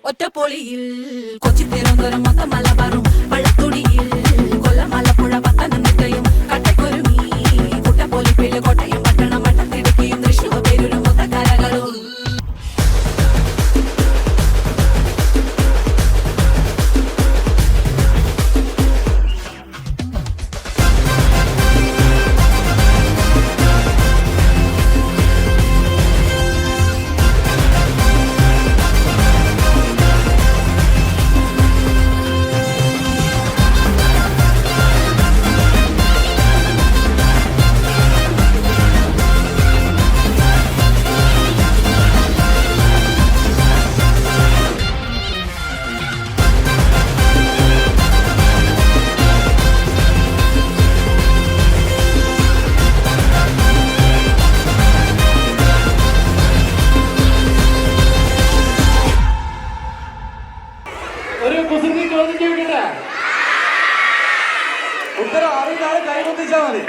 ഒറ്റപ്പൊളിയിൽ കൊച്ചി തിരുവനന്തപുരം മൊത്തം മലബാറും വള്ളത്തുടിയിൽ കൊല്ലം ആലപ്പുഴ പത്തനംതിട്ടയും കട്ടക്കുരുമി കുട്ടപ്പൊലിപ്പില് കോട്ടയം പട്ടണം വട്ടത്തിടുക്കിയും തൃശ്ശൂർ പേരൂരും മൊത്തക്കാരകളും ഒരു കുസൃതി ചോദ്യം ചോദിക്കട്ടെ? ഉത്തരം അറിയുന്ന കൈകൊത്തിച്ചാൽ മതി.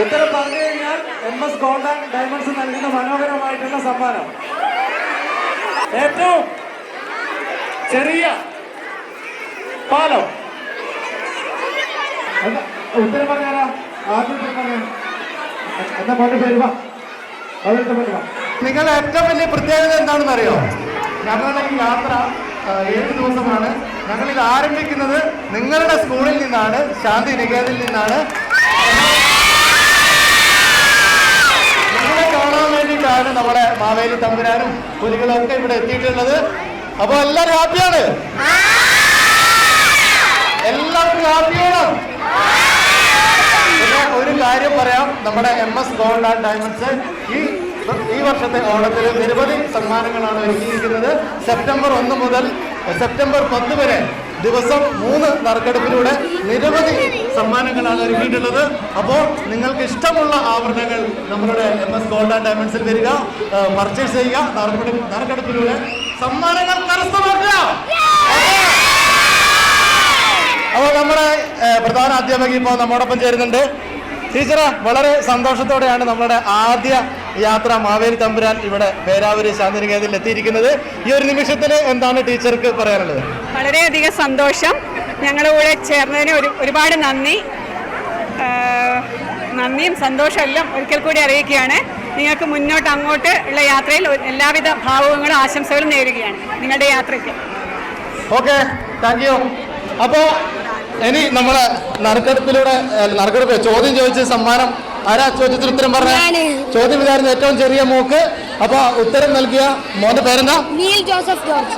ഉത്തരം പറഞ്ഞു കഴിഞ്ഞാൽ MS Gold and Diamonds നൽകുന്ന മനോഹരമായിട്ടുള്ള സമ്മാനം. ഏറ്റവും ചെറിയ പാലം. ഉത്തരം പറഞ്ഞാരാ? ആദ്യം പറഞ്ഞ എന്താ മോന്റെ പേര്? നിങ്ങളുടെ ഏറ്റവും വലിയ പ്രത്യേകത എന്താണെന്ന് അറിയോ? ഞങ്ങളുടെ ഈ യാത്ര 7 ദിവസമാണ്. ഞങ്ങളിത് ആരംഭിക്കുന്നത് നിങ്ങളുടെ സ്കൂളിൽ നിന്നാണ്, ശാന്തി നികേതനിൽ നിന്നാണ്. നിങ്ങളെ കാണാൻ വേണ്ടിയിട്ടാണ് നമ്മുടെ മാവേലി തമ്പുരാനും പുലികളും ഒക്കെ ഇവിടെ എത്തിയിട്ടുള്ളത്. അപ്പൊ എല്ലാവരും ഹാപ്പിയാണ്? എല്ലാവർക്കും ഹാപ്പിയാണ്. പിന്നെ ഒരു കാര്യം പറയാം, നമ്മുടെ MS Gold and Diamonds ഈ വർഷത്തെ ഓണത്തിൽ നിരവധി സമ്മാനങ്ങളാണ് ഒരുക്കിയിരിക്കുന്നത്. സെപ്റ്റംബർ 1 മുതൽ സെപ്റ്റംബർ 10 വരെ ദിവസം 3 നറുക്കെടുപ്പിലൂടെ നിരവധി സമ്മാനങ്ങളാണ് ഒരുക്കിയിട്ടുള്ളത്. അപ്പോൾ നിങ്ങൾക്ക് ഇഷ്ടമുള്ള ആഭരണങ്ങൾ നമ്മളുടെ MS Gold and Diamondsൽ വരിക, പർച്ചേസ് ചെയ്യുക, നറുക്കെടുപ്പിലൂടെ സമ്മാനങ്ങൾ കരസ്ഥമാക്കുക. അപ്പോൾ നമ്മുടെ പ്രധാന അധ്യാപക ഇപ്പോൾ നമ്മോടൊപ്പം ചേരുന്നുണ്ട്. ടീച്ചറെ, വളരെ സന്തോഷത്തോടെയാണ് നമ്മുടെ ആദ്യ യാത്ര മാവേലി തമ്പുരാൻ ഇവിടെ പേരാവൂര് ശാന്തിനികേതനിൽ എത്തിയിരിക്കുന്നത്. ഈ ഒരു നിമിഷത്തിൽ എന്താണ് ടീച്ചർക്ക് പറയാനുള്ളത്? വളരെയധികം സന്തോഷം. ഞങ്ങളുടെ കൂടെ ചേർന്നതിന് ഒരുപാട് നന്ദിയും സന്തോഷവും എല്ലാം ഒരിക്കൽ കൂടി അറിയിക്കുകയാണ്. നിങ്ങൾക്ക് മുന്നോട്ട് അങ്ങോട്ട് ഉള്ള യാത്രയിൽ എല്ലാവിധ ഭാവുകങ്ങളും ആശംസകളും നേരുകയാണ് നിങ്ങളുടെ യാത്രയ്ക്ക്. Okay, thank you. അപ്പോൾ ഇനി നമ്മളെ നറുക്കെടുപ്പ് ചോദ്യം ചോദിച്ച സമ്മാനം ആരാ? ചോദ്യത്തിന് ഉത്തരം പറഞ്ഞ ചോദ്യം ഇതായിരുന്നു, ഏറ്റവും ചെറിയ മൂക്ക്. അപ്പൊ ഉത്തരം നൽകിയ മോന്റെ പേരെന്താ? Neel Joseph George.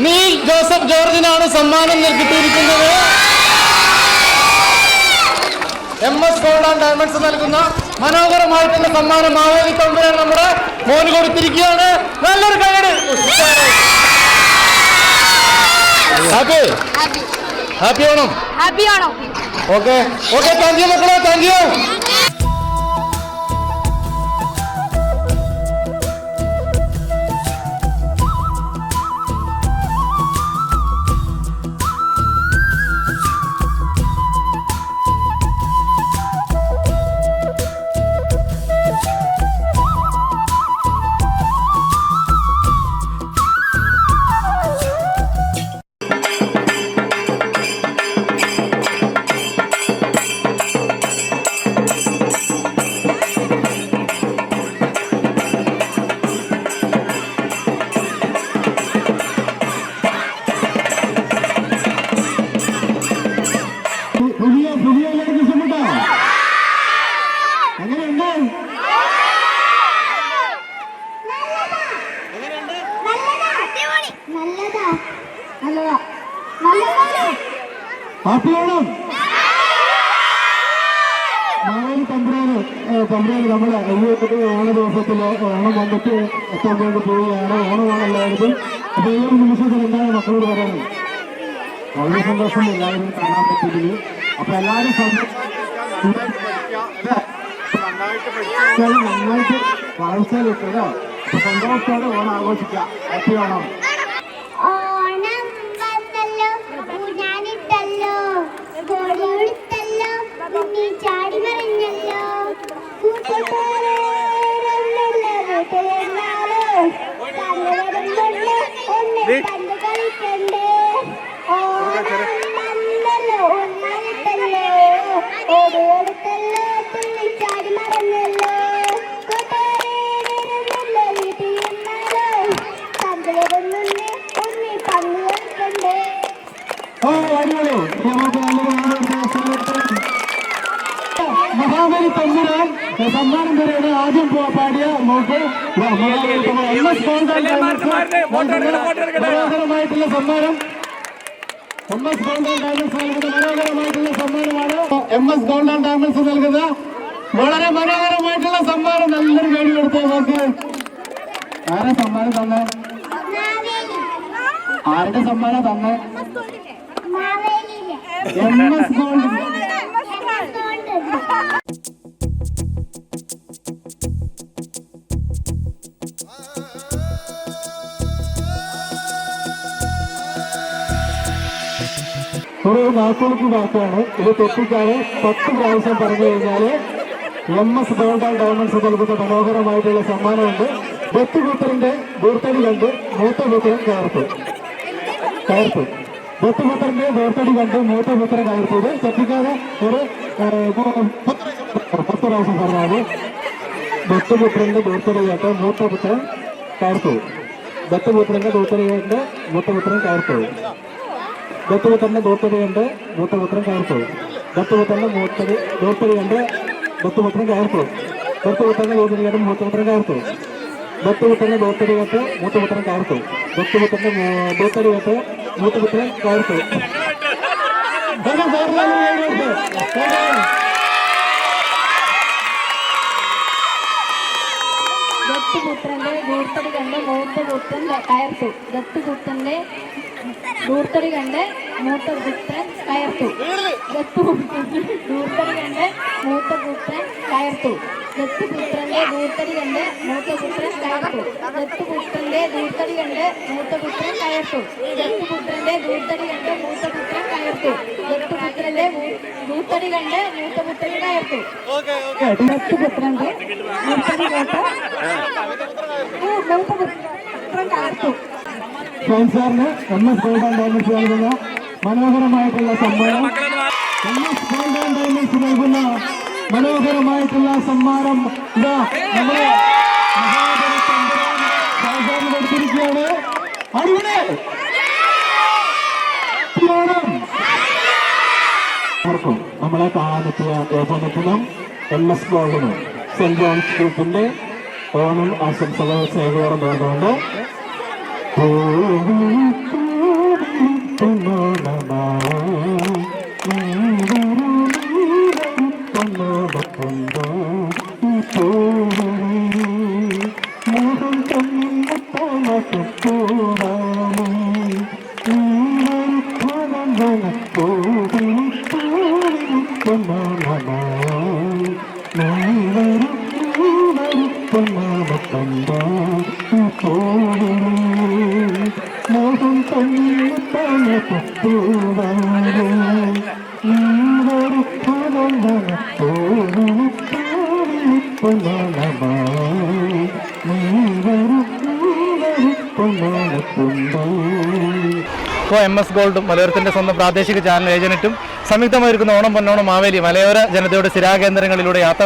Neel Joseph ജോർജിനാണ് സമ്മാനം കിട്ടിയിരിക്കുന്നത്. MS Gold and Diamonds നൽകുന്ന മനോഹരമായിട്ടുള്ള സമ്മാനം മാവേലി തമ്പുരാൻ നമ്മുടെ മോന് കൊടുത്തിരിക്കുകയാണ്. നല്ലൊരു കൈയ്യടി. ഹാപ്പി ആണോ? ഓക്കെ, താങ്ക് യു മക്കളെ, താങ്ക് യു. ഹാപ്പിയാണോ? മാവേലി തമ്പുരാന് നമ്മളെ ഓണ ദിവസത്തില് ഓണം വന്നിട്ട് എത്താൻ വേണ്ടി പോവുകയാണ്. ഓണമാണ് എല്ലാവർക്കും. അപ്പൊ ഈ ഒരു നിമിഷത്തിൽ എന്താണ് മക്കളോട് പറയാനുള്ളത്? വളരെ സന്തോഷം എല്ലാവരും കാണാൻ പറ്റിയില്ല. അപ്പൊ എല്ലാവരും നന്നായിട്ട് വളർച്ചയിലെത്തല്ലോ. അപ്പൊ സന്തോഷത്തോടെ ഓണം ആഘോഷിക്കാം. ഹാപ്പി ഓണം. ചാടി മറിഞ്ഞല്ലോ. മഹാബലി തമ്പുരാൻ സമ്മാനം തന്നെയാണ് ആദ്യം പാടിയ മോക്ക് മനോഹരമായിട്ടുള്ള സമ്മാനം MS ഗോൾഡ് ആൻഡ് ഡയമണ്ട്സ് നൽകുന്ന മനോഹരമായിട്ടുള്ള സമ്മാനമാണ്. MS ഗോൾഡ് ആൻഡ് ഡയമണ്ട്സ് നൽകുന്ന വളരെ മനോഹരമായിട്ടുള്ള സമ്മാനം. നല്ലൊരു വേണ്ടി കൊടുത്തോ നോക്ക്. ആരാ സമ്മാനം തന്നെ? ആരുടെ സമ്മാനം തന്നെ? MS gold. ഒരു വാക്കുകൾക്ക് വാക്കാണ് ഇത്. തെറ്റിക്കാരെ 10 പ്രാവശ്യം പറഞ്ഞു കഴിഞ്ഞാല് MS ഗോൾഡ് ആൻഡ് ഡയമണ്ട്സ് നൽകുന്ന മനോഹരമായിട്ടുള്ള സമ്മാനമുണ്ട്. ദത്തുപുത്രന്റെ ദൂർത്തടി കണ്ട് മൂത്തപുത്രൻ കയർത്തു. ദത്തുപുത്രന്റെ ദൂർത്തടി കണ്ട് മൂത്തപുത്രൻ കയർത്തത് തെറ്റിക്കാതെ ഒരു 10 പ്രാവശ്യം പറഞ്ഞാല് ദത്തുപുത്രന്റെ ദൂർത്തടി കണ്ട് മൂത്തപുത്രൻ കയർത്തു. ദത്തുപുത്രന്റെ ദൂർത്തടി കണ്ട് മൂത്തപുത്രൻ കയർത്തു. ദത്തുപുത്രന്റെ ദൂർത്തടി കണ്ട് മൂത്തപുത്രൻ കയർത്തു. ദത്തുപുത്രന്റെ ദൂർത്തടി കണ്ട് ദത്തുപുത്രൻ കയർത്തു. ദത്തുപുത്രന്റെ ദൂർത്തടി കണ്ട് മൂത്തപുത്രൻ കയർത്തു. ദത്തുപുത്രന്റെ ദൂർത്തടി കണ്ട് മൂത്തപുത്രൻ കയർത്തു. ദത്തുപുത്രന്റെ ദൂർത്തടി കണ്ട് മൂത്തപുത്രൻ കയർത്തു. ദത്തുപുത്രന്റെ ദൂർത്തടി കണ്ട് മൂത്തപുത്രൻ കയർത്തു. ദത്തുപുത്രന്റെ ദൂർത്തടി കണ്ട് മൂത്തപുത്രൻ കയർത്തു. ദൂർത്തടി കണ്ട് മൂത്തപുത്രൻ കയർത്തു. ദത്തുപുത്രന്റെ ദൂർത്തടി കണ്ട് മൂത്തപുത്രൻ കയർത്തു. ദത്തുപുത്രന്റെ ദൂർത്തടി കണ്ട് മൂത്തപുത്രൻ കയർത്തു. ദത്തുപുത്രന്റെ ദൂർത്തടി കണ്ട് മൂത്തപുത്രൻ കയർത്തു. ദത്തുപുത്രന്റെ ദൂർത്തടി കണ്ട് മൂത്തപുത്രൻ കയർത്തു. ദത്തുപുത്രന്റെ ദൂർത്തടി കേട്ട് മൂത്തപുത്രൻ കയർത്തു. സാറിന് MS ഗോൾഡ് ആൻഡ് ഡയമണ്ട്സ് നൽകുന്ന മനോഹരമായിട്ടുള്ള സമ്മാനം. MS ഗോൾഡ് ആൻഡ് ഡയമണ്ട്സ് നൽകുന്ന മനോഹരമായിട്ടുള്ള സമ്മാനം ഇതാ നമ്മുടെ മഹാബലി തമ്പുരാൻ സാധാരണ കൊടുത്തിരിക്കുകയാണ്. അടിപൊളി നമ്മളെ കാണാനെത്തിയ ഏജനത്തിനും MS ഗോൾഡിനും സെന്റ് ജോൺസ് ഗ്രൂപ്പിന്റെ ഓണം ആശംസകൾ സ്നേഹപൂർവ്വം നേർന്നുകൊണ്ട് ഇപ്പോൾ MS ഗോൾഡും മലയോരത്തിൻ്റെ സ്വന്തം പ്രാദേശിക ചാനൽ ഏജന്റും സംയുക്തമായിരിക്കുന്ന ഓണം പൊന്നോണം മാവേലി മലയോര ജനതയുടെ സ്ഥിരാകേന്ദ്രങ്ങളിലൂടെ യാത്ര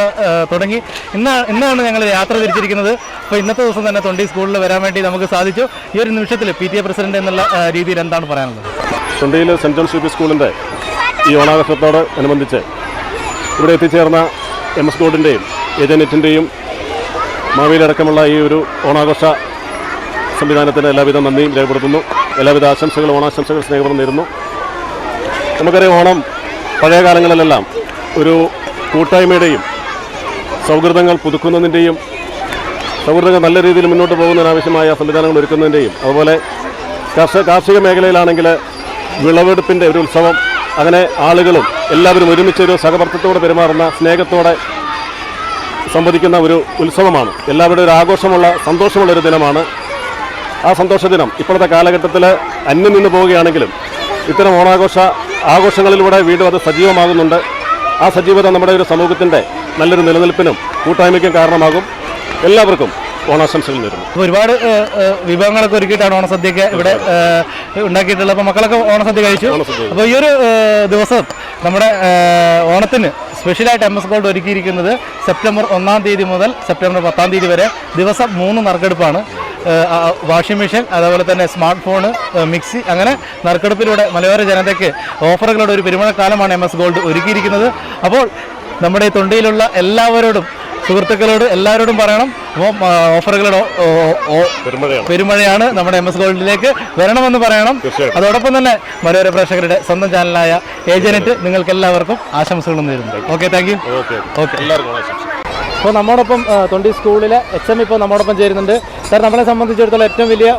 തുടങ്ങി. ഇന്നാണ് ഞങ്ങൾ യാത്ര തിരിച്ചിരിക്കുന്നത്. അപ്പോൾ ഇന്നത്തെ ദിവസം തന്നെ തൊണ്ടി സ്കൂളിൽ വരാൻ വേണ്ടി നമുക്ക് സാധിച്ചു. ഈ ഒരു നിമിഷത്തിൽ PTA പ്രസിഡന്റ് എന്നുള്ള രീതിയിൽ എന്താണ് പറയാനുള്ളത്? Thondiyil cent John's U P സ്കൂളിൻ്റെ ഈ ഓണാഘോഷത്തോട് അനുബന്ധിച്ച് ഇവിടെ എത്തിച്ചേർന്ന MS ഗോൾഡിൻ്റെയും ഏജന്റിൻ്റെയും മാവേലി അടക്കമുള്ള ഈ ഒരു ഓണാഘോഷ സംവിധാനത്തിന് എല്ലാവിധ നന്ദിയും രേഖപ്പെടുത്തുന്നു. എല്ലാവിധ ആശംസകളും ഓണാശംസകൾ സ്നേഹപൂർവ്വം നേരുന്നു. നമുക്കറിയാം, ഓണം പഴയ കാലങ്ങളിലെല്ലാം ഒരു കൂട്ടായ്മയുടെയും സൗഹൃദങ്ങൾ പുതുക്കുന്നതിൻ്റെയും സൗഹൃദങ്ങൾ നല്ല രീതിയിൽ മുന്നോട്ട് പോകുന്നതിനാവശ്യമായ സംവിധാനങ്ങൾ ഒരുക്കുന്നതിൻ്റെയും അതുപോലെ കാർഷിക മേഖലയിലാണെങ്കിൽ വിളവെടുപ്പിൻ്റെ ഒരു ഉത്സവം, അങ്ങനെ ആളുകളും എല്ലാവരും ഒരുമിച്ചൊരു സഹവർത്തിത്തോടെ പെരുമാറുന്ന സ്നേഹത്തോടെ സംവദിക്കുന്ന ഒരു ഉത്സവമാണ്. എല്ലാവരുടെയും ഒരു ആഘോഷമുള്ള സന്തോഷമുള്ളൊരു ദിനമാണ്. ആ സന്തോഷ ദിനം ഇപ്പോഴത്തെ കാലഘട്ടത്തിൽ അന്യം നിന്ന് പോവുകയാണെങ്കിലും ഇത്തരം ആഘോഷങ്ങളിലൂടെ വീണ്ടും അത് സജീവമാകുന്നുണ്ട്. ആ സജീവത നമ്മുടെ ഒരു സമൂഹത്തിൻ്റെ നല്ലൊരു നിലനിൽപ്പിനും കൂട്ടായ്മയ്ക്കും കാരണമാകും. എല്ലാവർക്കും ഓണാശംസകൾ നേരുന്നു. ഒരുപാട് വിഭവങ്ങളൊക്കെ ഒരുക്കിയിട്ടാണ് ഓണസദ്യയൊക്കെ ഇവിടെ ഉണ്ടാക്കിയിട്ടുള്ളത്. അപ്പോൾ മക്കളൊക്കെ ഓണസദ്യ കഴിച്ചു. അപ്പോൾ ഈ ഒരു ദിവസം നമ്മുടെ ഓണത്തിന് സ്പെഷ്യലായിട്ട് MS ഗോൾഡ് ഒരുക്കിയിരിക്കുന്നത് സെപ്റ്റംബർ 1-ാം തീയതി മുതൽ സെപ്റ്റംബർ 10-ാം തീയതി വരെ ദിവസം 3 നറുക്കെടുപ്പാണ്. വാഷിംഗ് മെഷീൻ, അതുപോലെ തന്നെ സ്മാർട്ട് ഫോണ്, മിക്സി, അങ്ങനെ നറുക്കെടുപ്പിലൂടെ മലയോര ജനതയ്ക്ക് ഓഫറുകളുടെ ഒരു പെരുമഴക്കാലമാണ് MS ഗോൾഡ് ഒരുക്കിയിരിക്കുന്നത്. അപ്പോൾ നമ്മുടെ ഈ തൊണ്ടിയിലുള്ള എല്ലാവരോടും, സുഹൃത്തുക്കളോട് എല്ലാവരോടും പറയണം, അപ്പോൾ ഓഫറുകളുടെ പെരുമഴയാണ്. നമ്മുടെ MS ഗോൾഡിലേക്ക് വരണമെന്ന് പറയണം. അതോടൊപ്പം തന്നെ മലയോര പ്രേക്ഷകരുടെ സ്വന്തം ചാനലായ ഏജന്റ് നിങ്ങൾക്ക് എല്ലാവർക്കും ആശംസകളും നേരുന്നു. Okay, thank you. ഓക്കെ, എല്ലാവർക്കും ആശംസ. അപ്പോൾ നമ്മോടൊപ്പം തൊണ്ടി സ്കൂളിലെ HM ഇപ്പോൾ നമ്മോടൊപ്പം ചേരുന്നുണ്ട്. സാർ, നമ്മളെ സംബന്ധിച്ചിടത്തോളം ഏറ്റവും വലിയ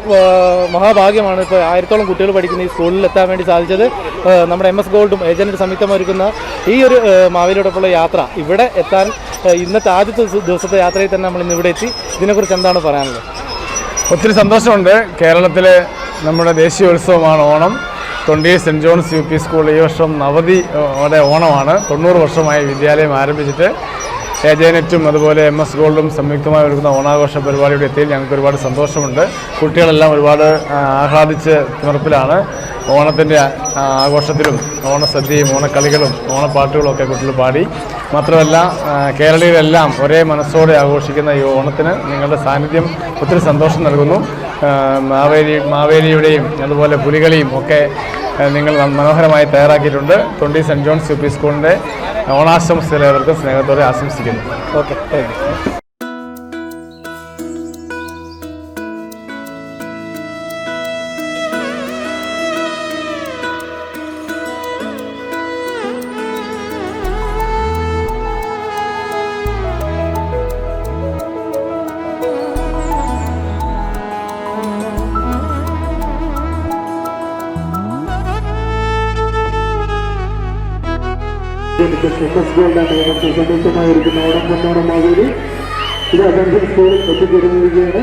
മഹാഭാഗ്യമാണ് ഇപ്പോൾ 1000-ഓളം കുട്ടികൾ പഠിക്കുന്ന ഈ സ്കൂളിൽ എത്താൻ വേണ്ടി സാധിച്ചത്. നമ്മുടെ MS ഗോൾഡും ഏജന്റ് സംയുക്തം ഒരുക്കുന്ന ഈ ഒരു മാവേലിയോടൊപ്പമുള്ള യാത്ര ഇവിടെ എത്താൻ ഇന്നത്തെ ആദ്യത്തെ ദിവസത്തെ യാത്രയിൽ തന്നെ നമ്മൾ ഇന്ന് ഇവിടെ എത്തി. ഇതിനെക്കുറിച്ച് എന്താണ് പറയാനുള്ളത്? ഒത്തിരി സന്തോഷമുണ്ട്. കേരളത്തിലെ നമ്മുടെ ദേശീയോത്സവമാണ് ഓണം. തൊണ്ടി സെൻറ്റ് ജോൺസ് UP സ്കൂൾ ഈ വർഷം നവതിയുടെ ഓണമാണ്. 90 വർഷമായി വിദ്യാലയം ആരംഭിച്ചിട്ട്. ഏജനറ്റും അതുപോലെ MS ഗോൾഡും സംയുക്തമായി ഒരുക്കുന്ന ഓണാഘോഷ പരിപാടിയുടെ എത്തിയിൽ ഞങ്ങൾക്ക് ഒരുപാട് സന്തോഷമുണ്ട്. കുട്ടികളെല്ലാം ഒരുപാട് ആഹ്ലാദിച്ച് തിമിർപ്പിലാണ്. ഓണത്തിൻ്റെ ആഘോഷത്തിലും ഓണസദ്യയും ഓണക്കളികളും ഓണപ്പാട്ടുകളും ഒക്കെ കുട്ടികൾ പാടി. മാത്രമല്ല, കേരളീയരെല്ലാം ഒരേ മനസ്സോടെ ആഘോഷിക്കുന്ന ഈ ഓണത്തിന് നിങ്ങളുടെ സാന്നിധ്യം ഒത്തിരി സന്തോഷം നൽകുന്നു. മാവേലിയുടെയും അതുപോലെ പുലികളിയും ഒക്കെ നിങ്ങൾ മനോഹരമായി തയ്യാറാക്കിയിട്ടുണ്ട്. തൊണ്ടി സെൻറ്റ് ജോൺസ് UP സ്കൂളിൻ്റെ ഓണാശംസകൾ ഏവർക്കും സ്നേഹത്തോടെ ആശംസിക്കുന്നു. Okay, thank you. MS ഗോൾഡാണ് നമുക്ക് സംയുക്തമായിരിക്കുന്ന ഓണം പൊന്നോണം മാവേലി ഇത് അസൻഷൻ സ്കൂളിൽ എത്തിച്ചേരുകയാണ്.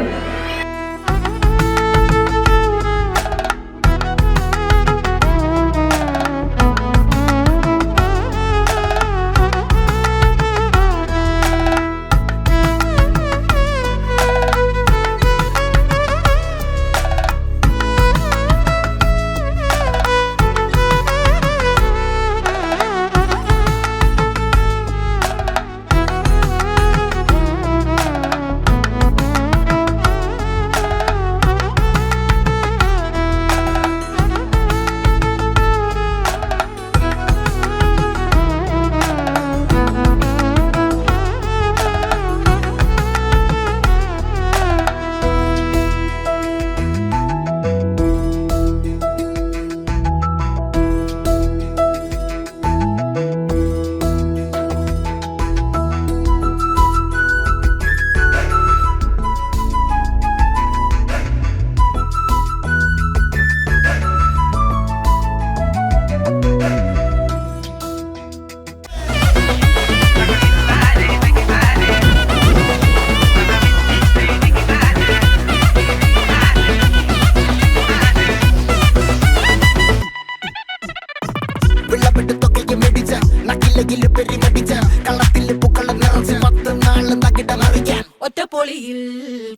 ഒറ്റപ്പൊളിയിൽ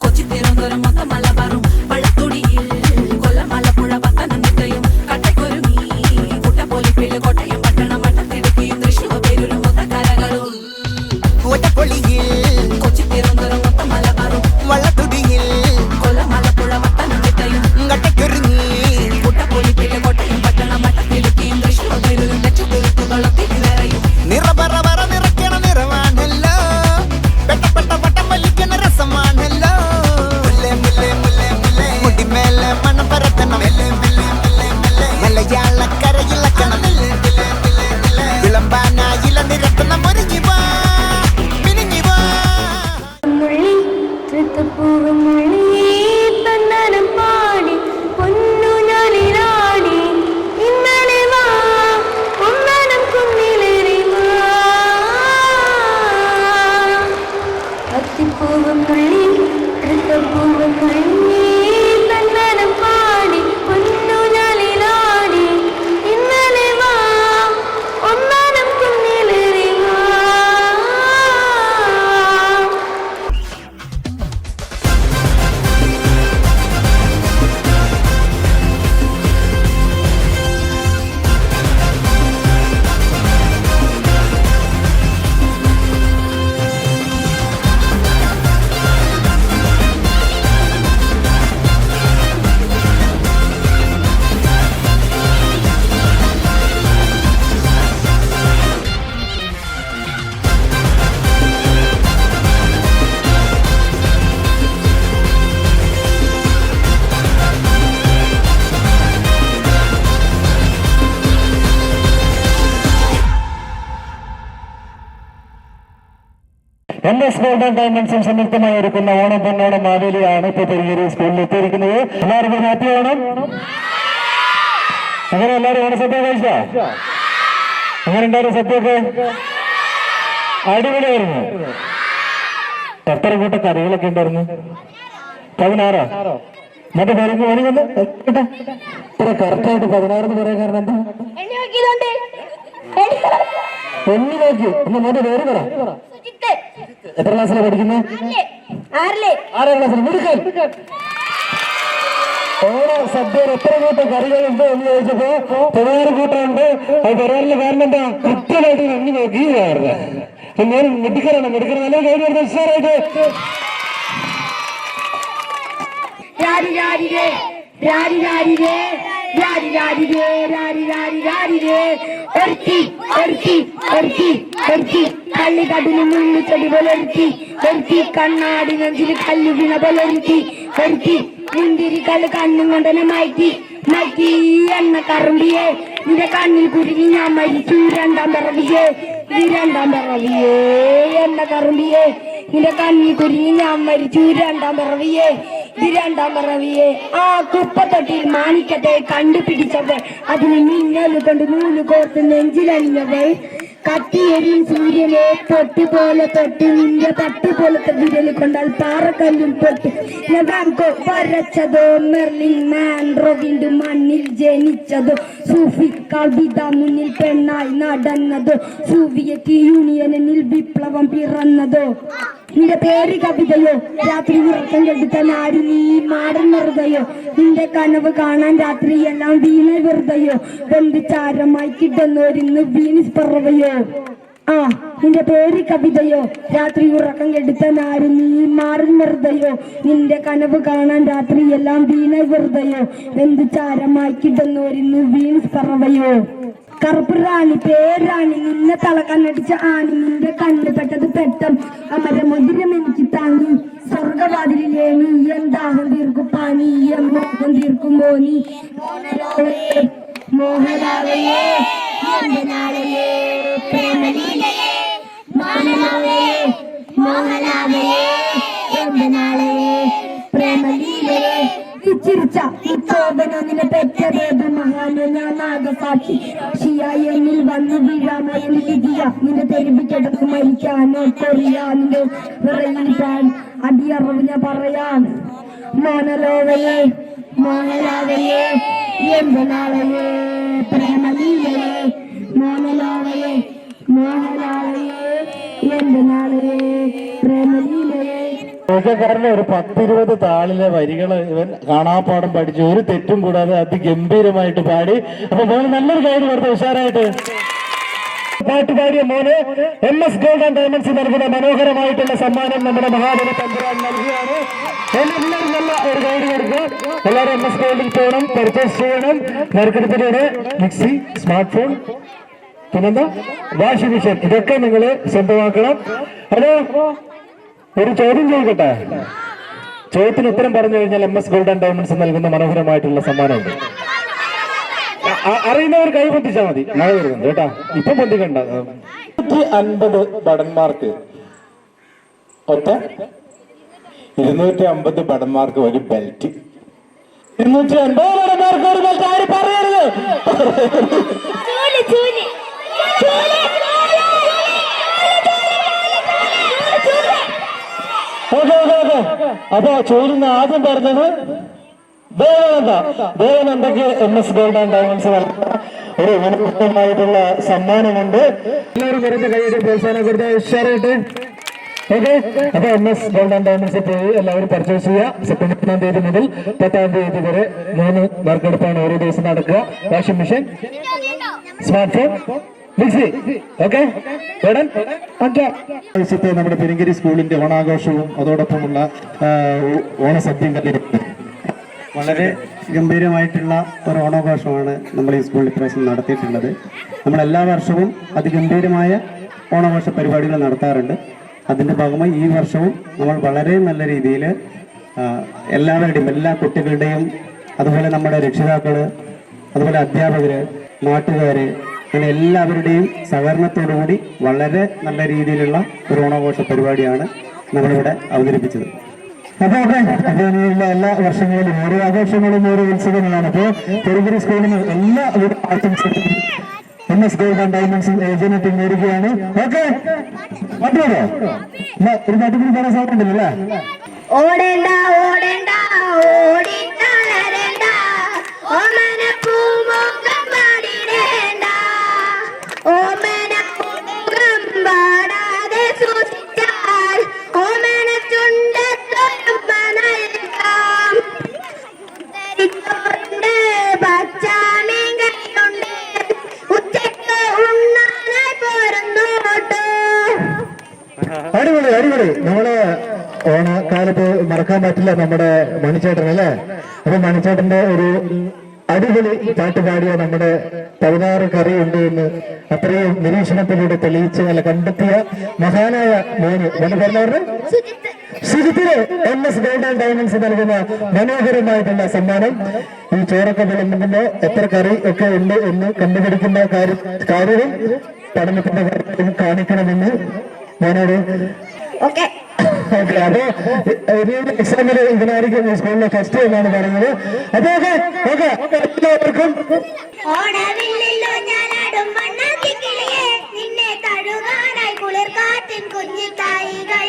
കൊച്ചി തിരുവനന്തപുരം മൊത്തം മലബാറും വള്ളത്തുടിയിൽ കൊല്ലം ആലപ്പുഴ പത്തനംതിട്ടയും കട്ടക്കൊരുങ്ങി കുട്ടപ്പൊലിപ്പില് കോട്ടയം പട്ടണം വട്ടത്തിടുക്കിയും തൃശ്ശൂർ പേരൂരും മൊത്തക്കരകളും ഒറ്റപ്പൊളിയിൽ കൊച്ചി തിരുവനന്തപുരം മൊത്തം മലബാറും വള്ളത്തുടിയിൽ കൊല്ലം ആലപ്പുഴ പത്തനംതിട്ടയും കട്ടക്കൊരുങ്ങി കുട്ടപ്പൊലിപ്പില് കോട്ടയം പട്ടണം വട്ടത്തിടുക്കിയും തൃശ്ശൂർ പേരൂരും ലക്ഷത്തിരുത്തുകളും തിരുവേറയും നിറപറ നിറയ്ക്കണ നിറവാണല്ലോ പെട്ട പട്ടം വലിക്കണ രസമാണല്ലോ മുല്ലേ മുല്ലേ മുല്ലേ മുല്ലേ എംഎസ് ഗോൾഡൻ ഡയമണ്ട്സും സംയുക്തമായി ഒരുക്കുന്ന ഓണം പൊന്നോണം മാവേലിയാണ് ഇപ്പോൾ പെരിങ്ങേരി സ്കൂളിൽ എത്തിയിരിക്കുന്നത്. എല്ലാവർക്കും ഹാപ്പി ഓണം. അങ്ങനെ എല്ലാവരും ഓണസദ്യ കഴിച്ചോ? അങ്ങനെ ഉണ്ടായിരുന്നു സദ്യയൊക്കെ? അടിപൊളിയായിരുന്നു. എത്ര കൂട്ട കറികളൊക്കെ ഉണ്ടായിരുന്നു? 16. മറ്റേ പേരൊക്കെ ഓണിക്കൊന്ന് ഇത്ര കറക്റ്റായിട്ട് 16 എന്ന് പറയാൻ കാരണം എന്താ? എണ്ണി നോക്കി. എന്നാ മോന്റെ പേര് പറ. എത്ര ക്ലാസ്സിലാണ് പഠിക്കുന്നത്? 6ാം ക്ലാസ്സിൽ. മിടുക്കൻ. ഓണ സദ്യയിൽ എത്ര കൂട്ടം കറികളുണ്ട് എന്ന് ചോദിച്ചപ്പോ 16 കൂട്ടമുണ്ട്. അത് പറയാനുള്ള കാരണം എന്താ? കൃത്യമായിട്ട് എണ്ണി നോക്കി ഞാൻ മിടുക്കനാണ്. മിടുക്കൻ നല്ല കൈ വരുന്ന ഉഷാറായിട്ട് കള്ളിക്കടിന് മുള്ളിച്ചെടി പോലൊരുത്തി ഒരുത്തി കണ്ണാടി നെഞ്ചിൽ കല്ലു വീണ പോലൊരുത്തി ഒരുത്തി മുന്തിരി കല്ല് കണ്ണും കൊണ്ടനെ മാറ്റി മാറ്റി എണ്ണ കറമ്പിയെ നിന്റെ കണ്ണിൽ കുരുങ്ങി ഞാൻ മരിച്ചു 2ാം പിറവിയെ ഇത് 2ാം പിറവിയെ എണ്ണ കറമ്പിയെ നിന്റെ കണ്ണിൽ കുരുങ്ങി ഞാൻ മരിച്ചു 2ാം പിറവിയെ ഇത് 2ാം പിറവിയെ. ആ കുപ്പത്തൊട്ടിൽ മാണിക്കത്തെ കണ്ടുപിടിച്ചവൾ അതിന് മിന്നൽ കൊണ്ട് നൂല് കോർത്ത് നെഞ്ചിലണിഞ്ഞവൾ കത്തിയെരിയും സൂര്യനെ തൊട്ട് പോലെ തൊട്ട് നിന്റെ തട്ട് പോലത്തെ വിരൽ കൊണ്ടാൽ പാറക്കല്ലും പൊട്ട് നബാങ്കോ വരച്ചതോ മെർലിൻ മാൻഡ്രോ വീണ്ടും മണ്ണിൽ ജനിച്ചതോ സൂഫി കവിത മുന്നിൽ പെണ്ണായി നടന്നതോ സോവിയറ്റ് യൂണിയനിൽ വിപ്ലവം പിറന്നതോ നിന്റെ പേര് കവിതയോ രാത്രി ഉറക്കം കെടുത്താൻ ആരും നീ മാടൻ വെറുതെയോ നിന്റെ കനവ് കാണാൻ രാത്രി എല്ലാം വീണ വെറുതെയോ ബന്ധുചാരമായി കിട്ടുന്നോരിന്ന് വീണിസ് പറവയോ. ആ നിന്റെ പേര് കവിതയോ രാത്രി ഉറക്കം കെടുത്താൻ ആരും നീ മാടൻ വെറുതെയോ നിന്റെ കനവ് കാണാൻ രാത്രി എല്ലാം വീണ വെറുതെയോ ബന്ധുചാരമായി കിട്ടുന്നോരിന്ന് വീണിസ് പറവയോ. കറുപ്പ് റാണി പേരാണി നിന്നെ തളക്കണ്ണടിച്ച ആണി നിന്റെ കണ്ണ് പെട്ടത് പെട്ടം അമരമുദ്രം എനിക്ക് താങ്ങി സ്വർഗവാതിലെ നീ എന്താഹം തീർക്കും പാനി മോഹം തീർക്കുമ്പോ നീ മോഹനാവയേ മോഹനാവയേ പ്രേമലീലയേ മോഹനാവയേ മോഹനാവയേ പ്രേമലീലയേ ചിരിച്ച നിന്നെ പെറ്റതേത് മഹാനോ ഞാൻ നാഗസാക്ഷി ഷിയായി എന്നിൽ വന്ന് വീഴാമയിൽ വിധിയ നിന്റെ തെരുവിക്കടന്ന് മരിക്കാനോ കൊറിയാ നിന്റെ വിറയിലിട്ടാൻ അടിയറവ് ഞാൻ പറയാം. മോനലോവയെ മോഹനാവയെ എന്തനാളയെ പ്രേമലീലയെ മോനലോവയെ മോഹനാവയെ എന്തനാളയെ പ്രേമലീലയെ. പറഞ്ഞ ഒരു 10-20 താളിലെ വരികൾ ഇവൻ കാണാപ്പാടം പഠിച്ചു ഒരു തെറ്റും കൂടാതെ അതിഗംഭീരമായിട്ട് പാടി. അപ്പൊ മോന് നല്ലൊരു കാര്യം പറഞ്ഞ ഉഷാറായിട്ട് പാട്ട് പാടിയ മോന് എംഎസ് ഗോൾഡൻ ഡയമണ്ട്സ് നൽകുന്ന മനോഹരമായിട്ടുള്ള സമ്മാനം നമ്മുടെ മഹാബലി തമ്പുരാൻ നൽകുകയാണ്. എല്ലാവരും നല്ല ഒരു ഗൈഡ് കൊടുക്കുക. എല്ലാവരും എംഎസ് ഗോൾഡിൽ പോകണം, പർച്ചേസ് ചെയ്യണം. നറുക്കെടുപ്പിലൂടെ മിക്സി, സ്മാർട്ട് ഫോൺ, പിന്നെന്താ വാഷിംഗ് മെഷീൻ, ഇതൊക്കെ നിങ്ങൾ സ്വന്തമാക്കണം. ഹലോ, ഒരു ചോദ്യം ചോദിക്കട്ടെ? ചോദ്യത്തിന് ഉത്തരം പറഞ്ഞു കഴിഞ്ഞാൽ എംഎസ് ഗോൾഡൻ ഡയമണ്ട്സ് നൽകുന്ന മനോഹരമായിട്ടുള്ള സമ്മാനമുണ്ട്. അറിയുന്നവർ കൈ പൊത്തിച്ചാൽ മതി. മഴ വരുന്നുണ്ട് കേട്ടാ, ഇപ്പൊ പൊന്തിക്കണ്ട. 250 ഭടന്മാർക്ക് 250 ഭടന്മാർക്ക് ഒരു ബെൽറ്റ്. 250 ഭടന്മാർക്ക് ഒരു ബെൽറ്റ്. ആരും പറയരുത്. അപ്പൊ ചോദിക്കുന്ന ആദ്യം പറഞ്ഞത് ദേവനന്ദക്ക് എംഎസ് ഗോൾഡൻ ഡയമണ്ട്സ് ഒരു മനോഹരമായിട്ടുള്ള സമ്മാനമുണ്ട്. എല്ലാവരും കുറച്ച് കൈയ്യടി പ്രോത്സാഹനം കൊടുത്ത ഉഷാറായിട്ട്. ഓക്കെ, അപ്പൊ എംഎസ് ഗോൾഡൻ ഡയമണ്ട്സ് പോയി എല്ലാവരും പർച്ചേസ് ചെയ്യുക. സെപ്റ്റംബർ 1-ാം തീയതി മുതൽ 10-ാം തീയതി വരെ 3 നറുക്കെടുപ്പാണ് ഓരോ ദിവസം നടക്കുക. Washing machine, smart phone, mixie. Okay, നമ്മുടെ പെരിങ്ങേരി സ്കൂളിന്റെ ഓണാഘോഷവും അതോടൊപ്പമുള്ള ഓണസദ്യയും വളരെ ഗംഭീരമായിട്ടുള്ള ഒരു ഓണാഘോഷമാണ് നമ്മൾ ഈ സ്കൂളിൽ ഇപ്രാവശ്യം നടത്തിയിട്ടുള്ളത്. നമ്മൾ എല്ലാ വർഷവും അതിഗംഭീരമായ ഓണാഘോഷ പരിപാടികൾ നടത്താറുണ്ട്. അതിൻ്റെ ഭാഗമായി ഈ വർഷവും നമ്മൾ വളരെ നല്ല രീതിയിൽ എല്ലാവരുടെയും എല്ലാ കുട്ടികളുടെയും അതുപോലെ നമ്മുടെ രക്ഷിതാക്കൾ അതുപോലെ അധ്യാപകർ നാട്ടുകാർ അങ്ങനെ എല്ലാവരുടെയും സഹകരണത്തോടുകൂടി വളരെ നല്ല രീതിയിലുള്ള ഒരു ഓണാഘോഷ പരിപാടിയാണ് നമ്മളിവിടെ അവതരിപ്പിച്ചത്. അപ്പോൾ എല്ലാ വർഷങ്ങളിലും ഓരോ ആഘോഷങ്ങളും ഓരോ ഉത്സവങ്ങളാണ്. അപ്പോൾ പെരുമ്പുരി സ്കൂളിന് എല്ലാ ആശംസകളും MS ഗോൾഡ് ആൻഡ് ഡയമണ്ട്സും ഏജന്റും നേരുകയാണ്. ഓക്കെ, പറ്റുമോ? ഒരു പാട്ടുകൂടി പറയാൻ സാധിക്കുന്നില്ല. ഓടേണ്ട ഓടേണ്ട ഓടിത്തളരേണ്ട ഓമനപ്പൂമുഖം പാടിടേണ്ട ഓമനപ്പൂമുഖം പാടാതെ സൂക്ഷിച്ചാൽ ഓമന ചുണ്ടത്തൊരുമ്പ നൽകാം ധരിച്ചുകൊണ്ട് പച്ചാമീൻ കൈയുണ്ട് ഉച്ചയ്ക്ക് ഉണ്ണാനായി പോരുന്നോട്ട്. അടിപൊളി അടിപൊളി. നമ്മള് ഓണക്കാലത്ത് മറക്കാൻ പറ്റില്ല നമ്മുടെ മണിച്ചേട്ടൻ അല്ലേ? അപ്പൊ മണിച്ചേട്ടന്റെ ഒരു അടിപൊളി പാട്ട് പാടിയ നമ്മുടെ 16 കറിയുണ്ട് എന്ന് അത്രയും നിരീക്ഷണത്തിലൂടെ തെളിയിച്ച് അല്ല കണ്ടെത്തിയ മഹാനായ മോന് പറഞ്ഞവരുടെ സുജിത്തിന് MS ഗോൾഡ് ആൻഡ് ഡയമണ്ട്സ് നൽകുന്ന മനോഹരമായിട്ടുള്ള സമ്മാനം. ഈ ചോറൊക്കെ വിളമ്പുമ്പോ എത്ര കറി ഒക്കെ ഉണ്ട് എന്ന് കണ്ടുപിടിക്കുന്ന കാര്യവും പഠനത്തിന്റെ കാര്യവും കാണിക്കണമെന്ന് ഞാനോട് ഓക്കെ. അപ്പൊ എക്സാമില് ഇതിനായിരിക്കും സ്കൂളിലെ ഫസ്റ്റ് എന്നാണ് പറയുന്നത്. അപ്പൊ എല്ലാവർക്കും ഓണവില്ലല്ലോ ഞാനാടും വണ്ണാത്തിക്കിളിയെ നിന്നെ തഴുകാനായി കുളിർ കാറ്റിൻ കുഞ്ഞു തായികൾ.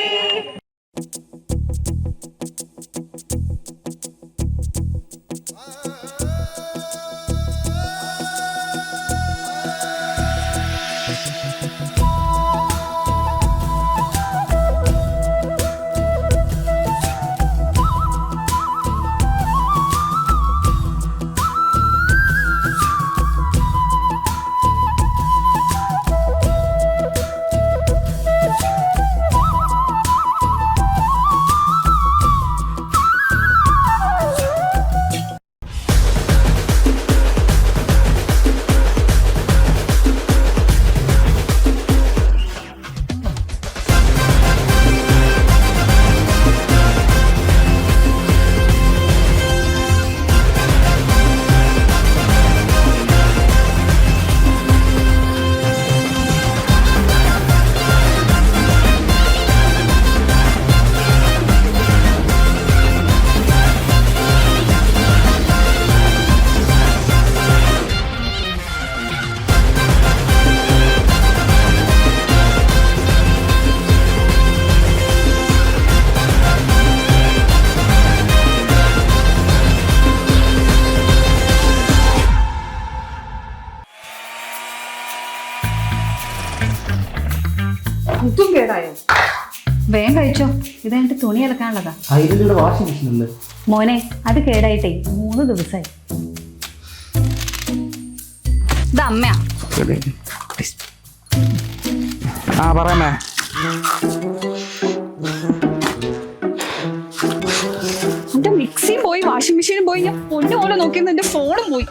ഇതും കേടായോ? വേഗം കഴിച്ചോ, ഇത് എന്നിട്ട് തുണി അലക്കാനുള്ളതാ. വാഷിംഗ് മെഷീൻ ഉണ്ട് മോനെ, അത് കേടായിട്ടേ 3 ദിവസമായി. ഇത് അമ്മയാ. പറയാമേ. എന്റെ മിക്സിയും പോയി, വാഷിംഗ് മെഷീനും പോയി, ഞാൻ പൊന്നു പോലെ നോക്കിയെന്ന് എന്റെ ഫോണും പോയി.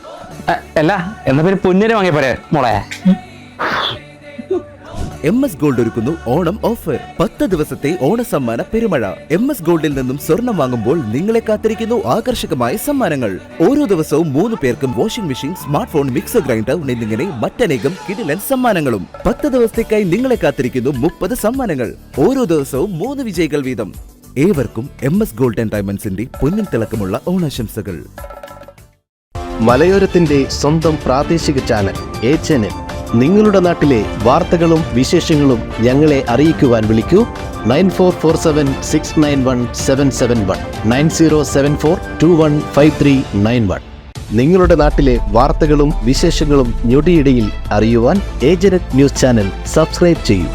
അല്ല എന്നാ പേര് പൊന്നിന് വാങ്ങിയ പോരെ മോളെ. MS ഗോൾഡ് ഒരുക്കുന്നു ഓണം ഓഫർ. 10 ദിവസത്തെ ഓണസമ്മാന പെരുമഴ. MS ഗോൾഡിൽ നിന്നും സ്വർണം വാങ്ങുമ്പോൾ നിങ്ങളെ കാത്തിരിക്കുന്നു ആകർഷകമായ സമ്മാനങ്ങൾ. ഓരോ ദിവസവും 3 പേർക്കും washing machine, smart phone, mixer grinder എന്നിങ്ങനെ മറ്റനേകം കിടിലൻ സമ്മാനങ്ങളും. 10 ദിവസത്തേക്കായി നിങ്ങളെ കാത്തിരിക്കുന്നു 30 സമ്മാനങ്ങൾ. ഓരോ ദിവസവും 3 വിജയികൾ വീതം. ഏവർക്കും MS ഗോൾഡ് ആൻഡ് ഡയമണ്ട്സിന്റെ പൊന്നിൻ തിളക്കമുള്ള ഓണാശംസകൾ. മലയോരത്തിന്റെ സ്വന്തം പ്രാദേശിക ചാനൽ HNN. നിങ്ങളുടെ നാട്ടിലെ വാർത്തകളും വിശേഷങ്ങളും ഞങ്ങളെ അറിയിക്കുവാൻ വിളിക്കൂ 9447691771 9074215391. നിങ്ങളുടെ നാട്ടിലെ വാർത്തകളും വിശേഷങ്ങളും ഞൊടിയിടയിൽ അറിയുവാൻ ഏജന്റ് ന്യൂസ് ചാനൽ സബ്സ്ക്രൈബ് ചെയ്യൂ.